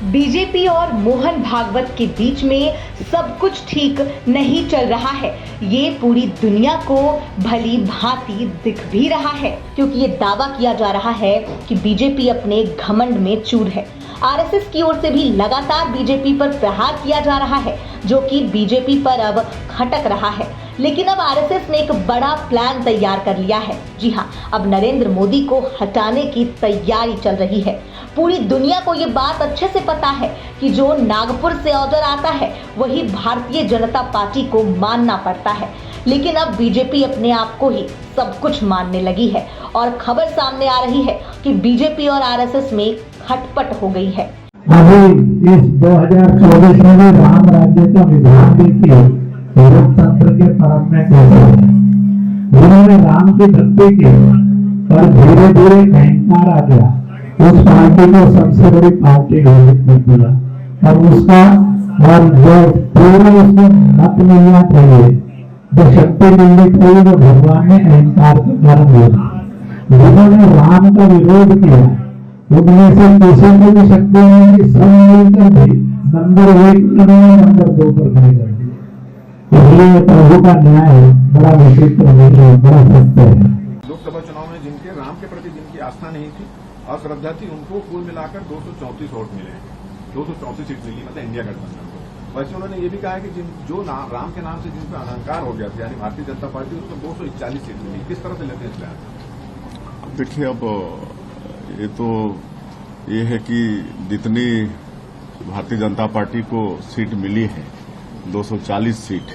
BJP और मोहन भागवत के बीच में सब कुछ ठीक नहीं चल रहा है। ये पूरी दुनिया को भली भांति दिख भी रहा है, क्योंकि ये दावा किया जा रहा है कि बीजेपी अपने घमंड में चूर है। आरएसएस की ओर से भी लगातार बीजेपी पर प्रहार किया जा रहा है, जो कि बीजेपी पर अब खटक रहा है। लेकिन अब आरएसएस ने एक बड़ा प्लान तैयार कर लिया है। जी हाँ, अब नरेंद्र मोदी को हटाने की तैयारी चल रही है। पूरी दुनिया को ये बात अच्छे से पता है कि जो नागपुर से ऑर्डर आता है वही भारतीय जनता पार्टी को मानना पड़ता है। लेकिन अब बीजेपी अपने आप को ही सब कुछ मानने लगी है और खबर सामने आ रही है कि बीजेपी और आरएसएस में खटपट हो गई है। अभी इस 2024 में राम राज्य का विधान देखिए, लोकतंत्र के परम में कैसे है। उन्होंने राम की भक्ति की और धीरे धीरे अहंकार आ गया, उस पार्टी को सबसे बड़ी पार्टी घोषित कर दिया और उसका और जो पूरा उसको मत मिलना चाहिए, जो शक्ति मिलनी चाहिए, जो भगवान ने अहंकार के कारण दिया। जिन्होंने राम का विरोध किया उनमें से किसी को भी शक्ति नहीं कि सब मिलकर भी नंबर 1 नंबर 2 पर खड़े कर दिए। इसलिए प्रभु का न्याय बड़ा विचित्र है, बड़ा सत्य है। लोकसभा चुनाव में जिनके राम के प्रति जिनकी आस्था नहीं थी और श्रद्धा थी, उनको कुल मिलाकर 234 वोट मिले, 234 सीट मिली, मतलब इंडिया गठबंधन को। वैसे उन्होंने ये भी कहा है कि जो राम के नाम से जिन पर अहंकार हो गया था, यानी भारतीय जनता पार्टी, उसको 241 सीट मिली। किस तरह से लेते हैं इसमें? देखिए, अब ये है कि जितनी भारतीय जनता पार्टी को सीट मिली है 240 सीट,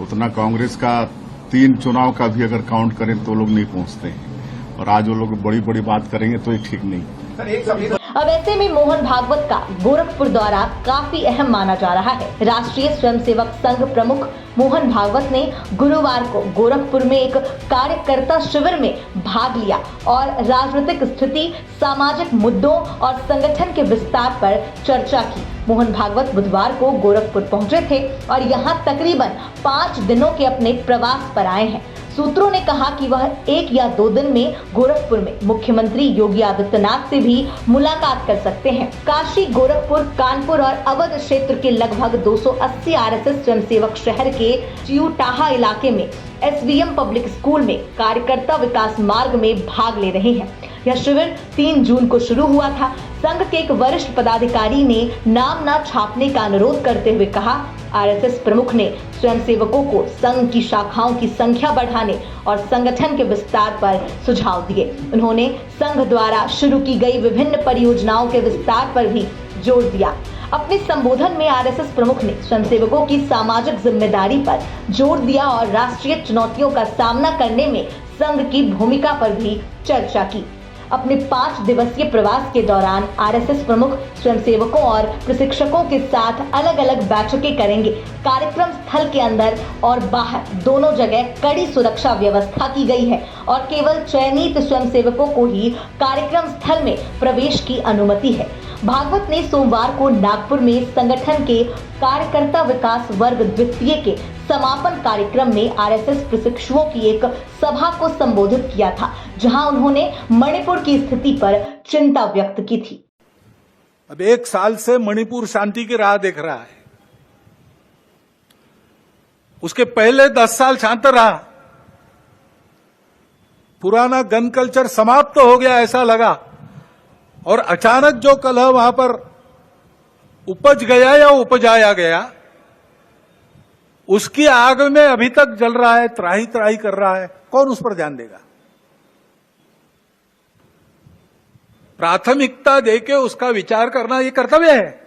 उतना कांग्रेस का 3 चुनाव का भी अगर काउंट करें तो लोग नहीं पहुंचते हैं। और आज वो लोग बड़ी बड़ी बात करेंगे तो ये ठीक नहीं। अब ऐसे में मोहन भागवत का गोरखपुर दौरा काफी अहम माना जा रहा है। राष्ट्रीय स्वयंसेवक संघ प्रमुख मोहन भागवत ने गुरुवार को गोरखपुर में एक कार्यकर्ता शिविर में भाग लिया और राजनीतिक स्थिति, सामाजिक मुद्दों और संगठन के विस्तार पर चर्चा की। मोहन भागवत बुधवार को गोरखपुर पहुंचे थे और यहां तकरीबन 5 दिनों के अपने प्रवास पर आए हैं। सूत्रों ने कहा कि वह 1 या 2 दिन में गोरखपुर में मुख्यमंत्री योगी आदित्यनाथ से भी मुलाकात कर सकते हैं। काशी, गोरखपुर, कानपुर और अवध क्षेत्र के लगभग 280 आरएसएस स्वयंसेवक शहर के चिउटाहा इलाके में एसवीएम पब्लिक स्कूल में कार्यकर्ता विकास मार्ग में भाग ले रहे हैं। यह शिविर 3 जून को शुरू हुआ था। संघ के एक वरिष्ठ पदाधिकारी ने नाम न छापने का अनुरोध करते हुए कहा, आरएसएस प्रमुख ने स्वयंसेवकों को संघ की शाखाओं की संख्या बढ़ाने और संगठन के विस्तार पर सुझाव दिए। उन्होंने संघ द्वारा शुरू की गई विभिन्न परियोजनाओं के विस्तार पर भी जोर दिया। अपने संबोधन में आरएसएस प्रमुख ने स्वयंसेवकों की सामाजिक जिम्मेदारी पर जोर दिया और राष्ट्रीय चुनौतियों का सामना करने में संघ की भूमिका पर भी चर्चा की। अपने 5 दिवसीय प्रवास के दौरान आरएसएस प्रमुख स्वयंसेवकों और प्रशिक्षकों के साथ अलग अलग बैठकें करेंगे। कार्यक्रम स्थल के अंदर और बाहर दोनों जगह कड़ी सुरक्षा व्यवस्था की गई है और केवल चयनित स्वयंसेवकों को ही कार्यक्रम स्थल में प्रवेश की अनुमति है। भागवत ने सोमवार को नागपुर में संगठन के कार्यकर्ता विकास वर्ग द्वितीय के समापन कार्यक्रम में आरएसएस प्रशिक्षुओं की एक सभा को संबोधित किया था, जहां उन्होंने मणिपुर की स्थिति पर चिंता व्यक्त की थी। अब 1 साल से मणिपुर शांति की राह देख रहा है। उसके पहले 10 साल शांत रहा। पुराना गन कल्चर समाप्त हो गया ऐसा लगा, और अचानक जो कलह वहां पर उपज गया या उपजाया गया, उसकी आग में अभी तक जल रहा है, त्राही त्राही कर रहा है। कौन उस पर ध्यान देगा? प्राथमिकता देके उसका विचार करना ये कर्तव्य है।